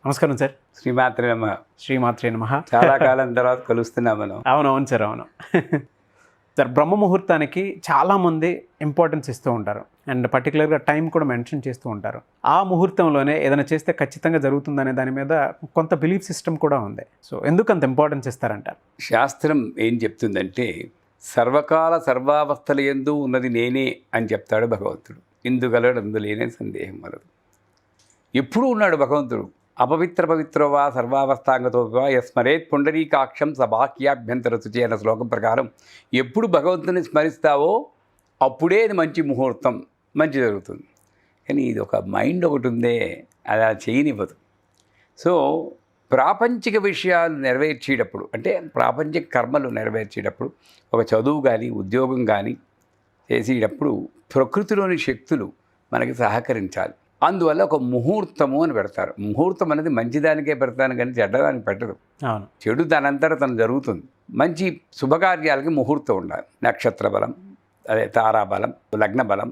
నమస్కారం సార్. శ్రీమాత్రే నమః. శ్రీమాత్రే నమః. చాలా కాలం తర్వాత కలుస్తున్నాం మనం. అవునవును సార్, అవును. సార్, బ్రహ్మ ముహూర్తానికి చాలామంది ఇంపార్టెన్స్ ఇస్తూ ఉంటారు అండ్ పర్టికులర్గా టైం కూడా మెన్షన్ చేస్తూ ఉంటారు. ఆ ముహూర్తంలోనే ఏదైనా చేస్తే ఖచ్చితంగా జరుగుతుందనే దాని మీద కొంత బిలీఫ్ సిస్టమ్ కూడా ఉంది. సో ఎందుకు అంత ఇంపార్టెన్స్ ఇస్తారంటారు? శాస్త్రం ఏం చెప్తుందంటే సర్వకాల సర్వావస్థల యందు ఉన్నది నేనే అని చెప్తాడు భగవంతుడు. ఇందుగలడు అందులేనే సందేహం వలదు. ఎప్పుడూ ఉన్నాడు భగవంతుడు. అపవిత్ర పవిత్రవా సర్వావస్థాంగతో యస్మరేత్ పుండరీకాక్షం సబాక్యాభ్యంతర శుచి అన్న శ్లోకం ప్రకారం ఎప్పుడు భగవంతుని స్మరిస్తావో అప్పుడే అది మంచి ముహూర్తం, మంచి జరుగుతుంది. కానీ ఇది ఒక మైండ్ ఒకటి ఉందే, అది అలా చేయనివ్వదు. సో ప్రాపంచిక విషయాలు నెరవేర్చేటప్పుడు, అంటే ప్రాపంచిక కర్మలు నెరవేర్చేటప్పుడు, ఒక చదువు కానీ ఉద్యోగం కానీ చేసేటప్పుడు ప్రకృతిలోని శక్తులు మనకి సహకరించాలి. అందువల్ల ఒక ముహూర్తము అని పెడతారు. ముహూర్తం అనేది మంచిదానికే పెడతాను కానీ చెడ్డదానికి పెట్టదు. అవును, చెడు దానంతట తను జరుగుతుంది. మంచి శుభకార్యాలకి ముహూర్తం ఉండాలి. నక్షత్ర బలం, అదే తారాబలం, లగ్న బలం,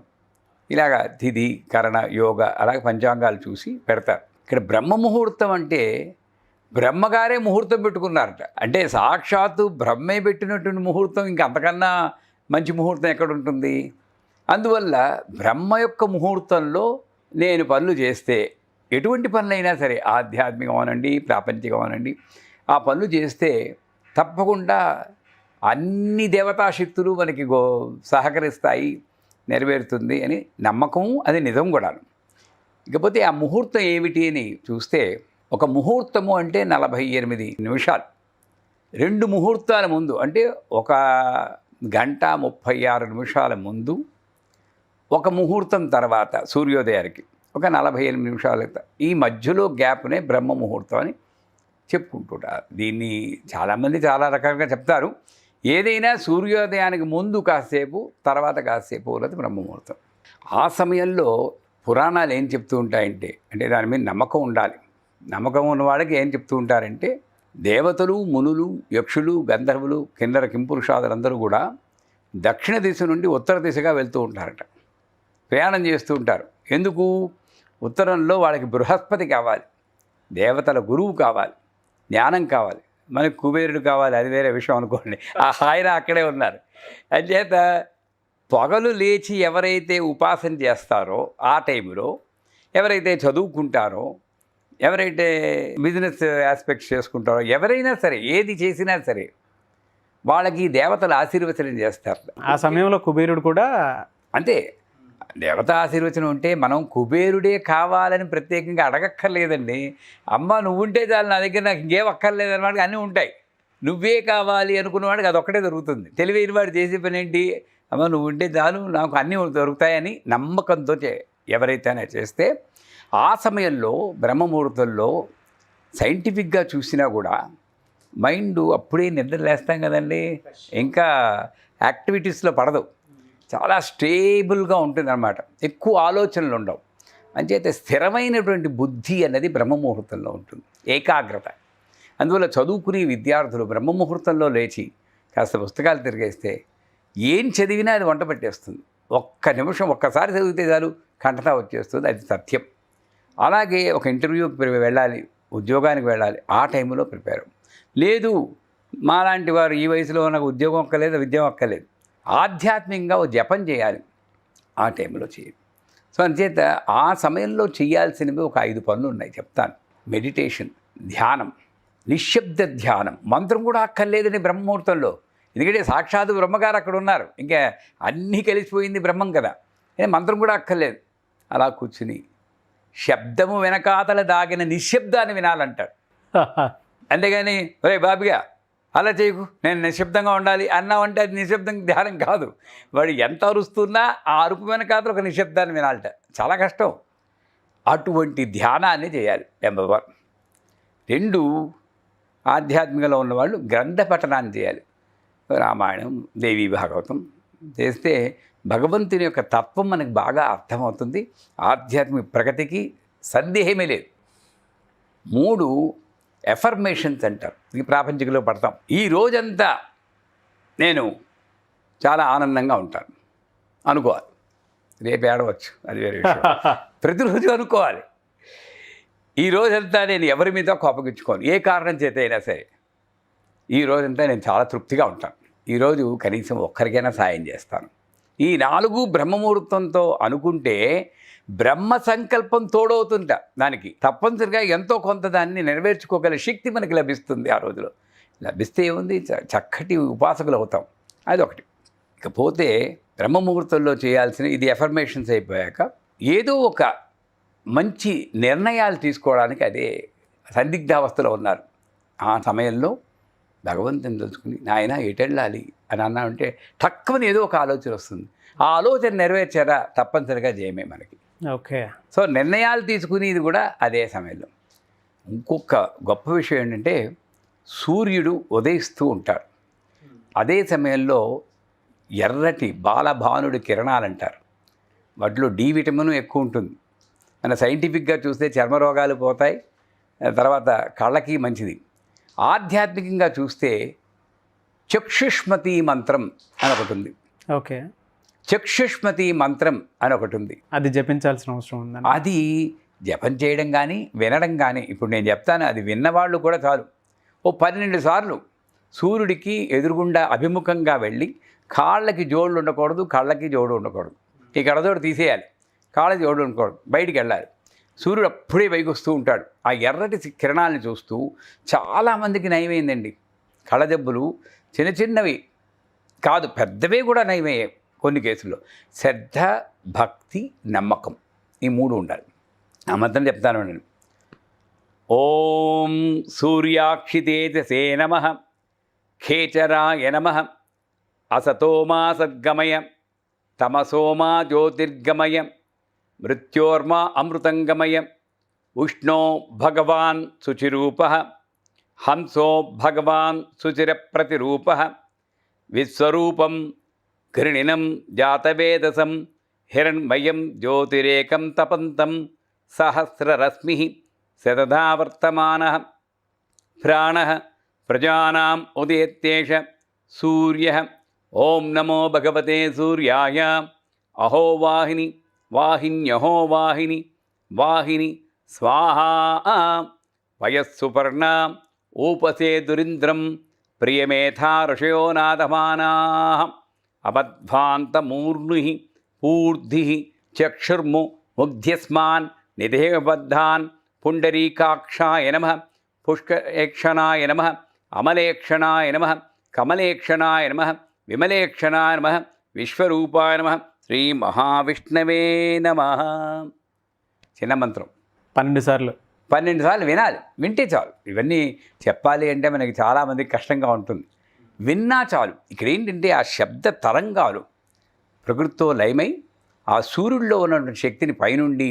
ఇలాగా తిథి కరణ యోగ అలాగే పంచాంగాలు చూసి పెడతారు. ఇక్కడ బ్రహ్మ ముహూర్తం అంటే బ్రహ్మగారే ముహూర్తం పెట్టుకున్నారట. అంటే సాక్షాత్తు బ్రహ్మే పెట్టినటువంటి ముహూర్తం ఇంకా అంతకన్నా మంచి ముహూర్తం ఎక్కడ ఉంటుంది? అందువల్ల బ్రహ్మ యొక్క ముహూర్తంలో నేను పనులు చేస్తే, ఎటువంటి పనులైనా సరే ఆధ్యాత్మికం అనండి ప్రాపంచికం అనండి, ఆ పనులు చేస్తే తప్పకుండా అన్ని దేవతాశక్తులు మనకి సహకరిస్తాయి, నెరవేరుతుంది అని నమ్మకం, అది నిజం కూడా. ఇకపోతే ఆ ముహూర్తం ఏమిటి అని చూస్తే, ఒక ముహూర్తము అంటే 48 నిమిషాలు. 2 ముహూర్తాల ముందు అంటే 1 గంట 36 నిమిషాల ముందు, ఒక ముహూర్తం తర్వాత సూర్యోదయానికి ఒక 48 నిమిషాలు, ఈ మధ్యలో గ్యాప్నే బ్రహ్మ ముహూర్తం అని చెప్పుకుంటుంటారు. దీన్ని చాలామంది చాలా రకాలుగా చెప్తారు. ఏదైనా సూర్యోదయానికి ముందు కాసేపు, తర్వాత కాసేపు ఉన్నది బ్రహ్మ ముహూర్తం. ఆ సమయంలో పురాణాలు ఏం చెప్తూ ఉంటాయంటే, అంటే దాని మీద నమ్మకం ఉండాలి. నమ్మకం ఉన్న వాళ్ళకి ఏం చెప్తూ ఉంటారంటే, దేవతలు మునులు యక్షులు గంధర్వులు కిన్నర కింపురుషాదులందరూ కూడా దక్షిణ దిశ నుండి ఉత్తర దిశగా వెళ్తూ ఉంటారట, ప్రయాణం చేస్తూ ఉంటారు. ఎందుకు? ఉత్తరంలో వాళ్ళకి బృహస్పతి కావాలి, దేవతల గురువు కావాలి, జ్ఞానం కావాలి, మనకు కుబేరుడు కావాలి, అది వేరే విషయం అనుకోండి. ఆయన అక్కడే ఉన్నారు. అంచేత పగలు లేచి ఎవరైతే ఉపాసన చేస్తారో ఆ టైంలో, ఎవరైతే చదువుకుంటారో, ఎవరైతే బిజినెస్ ఆస్పెక్ట్స్ చేసుకుంటారో, ఎవరైనా సరే ఏది చేసినా సరే వాళ్ళకి దేవతలు ఆశీర్వచనం చేస్తారు. ఆ సమయంలో కుబేరుడు కూడా అంతే. దేవతా ఆశీర్వచనం ఉంటే మనం కుబేరుడే కావాలని ప్రత్యేకంగా అడగక్కర్లేదండి. అమ్మ నువ్వుంటే చాలు, నా దగ్గర నాకు ఇంకేం అక్కర్లేదు అన్నవాడికి అన్నీ ఉంటాయి. నువ్వే కావాలి అనుకున్నవాడికి అదొక్కటే దొరుకుతుంది. తెలివైన వాడు చేసే పని ఏంటి? అమ్మ నువ్వుంటే చాలు, నాకు అన్నీ దొరుకుతాయని నమ్మకంతో ఎవరైతే చేస్తే, ఆ సమయంలో బ్రహ్మముహూర్తంలో సైంటిఫిక్గా చూసినా కూడా మైండ్ అప్పుడే నిద్ర లేస్తాం కదండి, ఇంకా యాక్టివిటీస్లో పడదు, చాలా స్టేబుల్గా ఉంటుందన్నమాట. ఎక్కువ ఆలోచనలు ఉండవు. అంచేత స్థిరమైనటువంటి బుద్ధి అనేది బ్రహ్మముహూర్తంలో ఉంటుంది, ఏకాగ్రత. అందువల్ల చదువుకునే విద్యార్థులు బ్రహ్మముహూర్తంలో లేచి కాస్త పుస్తకాలు తిరిగేస్తే ఏం చదివినా అది వంట పెట్టేస్తుంది. ఒక్క నిమిషం ఒక్కసారి చదివితే చాలు కంఠతా వచ్చేస్తుంది, అది సత్యం. అలాగే ఒక ఇంటర్వ్యూకి వెళ్ళాలి, ఉద్యోగానికి వెళ్ళాలి, ఆ టైంలో ప్రిపేర్. లేదు మాలాంటి వారు ఈ వయసులో నాకు ఉద్యోగం అక్కర్లేదు, విద్య అక్కర్లేదు, ఆధ్యాత్మికంగా ఓ జపం చేయాలి, ఆ టైంలో చేయాలి. సో అంచేత ఆ సమయంలో చేయాల్సినవి ఒక 5 పనులు ఉన్నాయి, చెప్తాను. మెడిటేషన్, ధ్యానం, నిశ్శబ్ద ధ్యానం. మంత్రం కూడా అక్కర్లేదని బ్రహ్మముహూర్తంలో, ఎందుకంటే సాక్షాత్తు బ్రహ్మగారు అక్కడ ఉన్నారు, ఇంకా అన్నీ కలిసిపోయింది బ్రహ్మం కదా, మంత్రం కూడా అక్కర్లేదు. అలా కూర్చుని శబ్దము వెనకాతల దాగిన నిశ్శబ్దాన్ని వినాలంటాడు. అంతేగాని ఒరే బాబిగా అలా చేయకు, నేను నిశ్శబ్దంగా ఉండాలి అన్నావంటే అది నిశ్శబ్దం ధ్యానం కాదు. వాడు ఎంత అరుస్తున్నా ఆ అరుపు వెనకాతల ఒక నిశ్శబ్దాన్ని వినాలట, చాలా కష్టం. అటువంటి ధ్యానాన్ని చేయాలి. నెంబర్ 1. 2, ఆధ్యాత్మికంలో ఉన్నవాళ్ళు గ్రంథ పఠనాన్ని చేయాలి. రామాయణం, దేవీ భాగవతం చేస్తే భగవంతుని యొక్క తత్వం మనకు బాగా అర్థమవుతుంది, ఆధ్యాత్మిక ప్రగతికి సందేహమే లేదు. 3, ఎఫర్మేషన్స్ అంటారు. ఈ ప్రాపంచికలో పడతాం. ఈ రోజంతా నేను చాలా ఆనందంగా ఉంటాను అనుకోవాలి. రేపు ఏడవచ్చు, అది వేరే విషయం. ప్రతిరోజు అనుకోవాలి. ఈ రోజంతా నేను ఎవరి మీద కోపగించుకోను, ఏ కారణం చేత అయినా సరే. ఈ రోజంతా నేను చాలా తృప్తిగా ఉంటాను. ఈరోజు కనీసం ఒక్కరికైనా సాయం చేస్తాను. ఈ 4 బ్రహ్మముహూర్తంతో అనుకుంటే బ్రహ్మ సంకల్పం తోడవుతుంట. దానికి తప్పనిసరిగా ఎంతో కొంత దాన్ని నెరవేర్చుకోగల శక్తి మనకి లభిస్తుంది. ఆ రోజులో లభిస్తే ఏముంది, చక్కటి ఉపాసకులు అవుతాం. అదొకటి. ఇకపోతే బ్రహ్మముహూర్తంలో చేయాల్సిన ఇది ఎఫర్మేషన్స్ అయిపోయాక ఏదో ఒక మంచి నిర్ణయాలు తీసుకోవడానికి అదే సందిగ్ధావస్థలో ఉన్నారు. ఆ సమయంలో భగవంతుని తెలుసుకుని నాయన ఎటెళ్ళాలి అని అన్నామంటే టక్కుమని ఏదో ఒక ఆలోచన వస్తుంది. ఆ ఆలోచన నెరవేర్చారా తప్పనిసరిగా జయమే మనకి. ఓకే. సో నిర్ణయాలు తీసుకునేది కూడా అదే సమయంలో. ఇంకొక గొప్ప విషయం ఏంటంటే సూర్యుడు ఉదయిస్తూ ఉంటాడు. అదే సమయంలో ఎర్రటి బాలభానుడి కిరణాలు అంటారు. వాటిలో డి విటమిన్ ఎక్కువ ఉంటుంది. మన సైంటిఫిక్గా చూస్తే చర్మ రోగాలు పోతాయి, తర్వాత కళ్ళకి మంచిది. ఆధ్యాత్మికంగా చూస్తే చక్షుష్మతి మంత్రం అని ఒకటి ఉంది. ఓకే. చక్షుష్మతి మంత్రం అని ఒకటి ఉంది. అది జపించాల్సిన అవసరం ఉందండి? అది జపం చేయడం కానీ వినడం కానీ, ఇప్పుడు నేను చెప్తాను, అది విన్నవాళ్ళు కూడా చాలు. ఓ 12 సార్లు సూర్యుడికి ఎదురుగుండా అభిముఖంగా వెళ్ళి కాళ్ళకి జోళ్ళు ఉండకూడదు, కళ్ళకి జోడు ఉండకూడదు. ఈ కళ్ళజోడు తీసేయాలి, కాళ్ళ జోడు ఉండకూడదు, బయటికి వెళ్ళాలి. సూర్యుడు అప్పుడే పైకి వస్తూ ఉంటాడు. ఆ ఎర్రటి కిరణాలను చూస్తూ చాలామందికి నయమైందండి. కళ్ళజబ్బులు చిన్న చిన్నవి కాదు, పెద్దవే కూడా నయమయ్యాయి కొన్ని కేసుల్లో. శ్రద్ధ, భక్తి, నమ్మకం, ఈ 3 ఉండాలి. ఆ మంత్రం చెప్తాను నేను. ఓం సూర్యాక్షితేజసే నమః, ఖేచరాయ నమః, అసతోమా సద్గమయ, తమసోమా జ్యోతిర్గమయ, మృత్యోర్మా అమృతంగమయ, ఉష్ణో భగవాన్ శుచిరూపః, హంసో భగవాన్ శుచిరప్రతిరూపః, విశ్వరూపం ఘృణినం జాతవేదసం, హిరణ్మయం జ్యోతిరేకం తపంతం, సహస్రరశ్మి శతదా వర్తమానః, ప్రాణః ప్రజానాం ఉదేత్యేష సూర్యః. ఓం నమో భగవతే సూర్యాయ. అహో వాహిని వాహిన్యహో వాహిని వాహిని స్వాహా. వయస్సుపర్ణ ఊపసే దురింద్రం, ప్రియమేధా ఋషయో నాదమానాః, అబద్ధ్వాంతమూర్ణుః పూర్ధిః చక్షుర్ము ముగ్ధ్యస్మాన్ నిదేహబద్ధాన్, పుండరీకాక్షాయ నమః, పుష్కరేక్షణాయ నమః, అమలేక్షణాయ నమః, కమలేక్షణాయ నమః, విమలేక్షణాయ నమః, విశ్వరూపాయ నమః, శ్రీ మహావిష్ణవే నమః. చిన్న మంత్రం 12 సార్లు 12 సార్లు వినాలి. వింటే చాలు. ఇవన్నీ చెప్పాలి అంటే మనకి చాలామందికి కష్టంగా ఉంటుంది. విన్నా చాలు. ఇక్కడ ఏంటంటే ఆ శబ్ద తరంగాలు ప్రకృతితో లయమై ఆ సూర్యుడిలో ఉన్నటువంటి శక్తిని పైనుండి,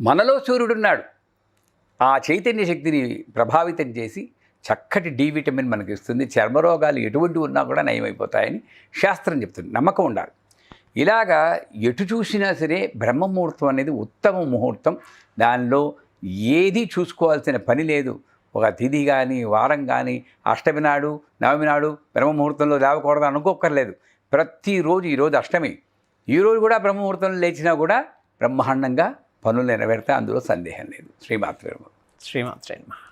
మనలో సూర్యుడున్నాడు, ఆ చైతన్య శక్తిని ప్రభావితం చేసి చక్కటి డి విటమిన్ మనకి ఇస్తుంది. చర్మరోగాలు ఎటువంటి ఉన్నా కూడా నయమైపోతాయని శాస్త్రం చెప్తుంది. నమ్మకం ఉండాలి. ఇలాగా ఎటు చూసినా సరే బ్రహ్మముహూర్తం అనేది ఉత్తమ ముహూర్తం. దానిలో ఏది చూసుకోవాల్సిన పని లేదు. ఒక తిథి కానీ, వారం కానీ, అష్టమి నాడు, నవమి నాడు బ్రహ్మముహూర్తంలో లేవకూడదు అనుకోక్కర్లేదు. ప్రతిరోజు, ఈరోజు అష్టమి, ఈరోజు కూడా బ్రహ్మముహూర్తంలో లేచినా కూడా బ్రహ్మాండంగా పనులు నెరవేరుతాయి. అందులో సందేహం లేదు. శ్రీమాత్రే నమః. శ్రీమాత్రే నమః.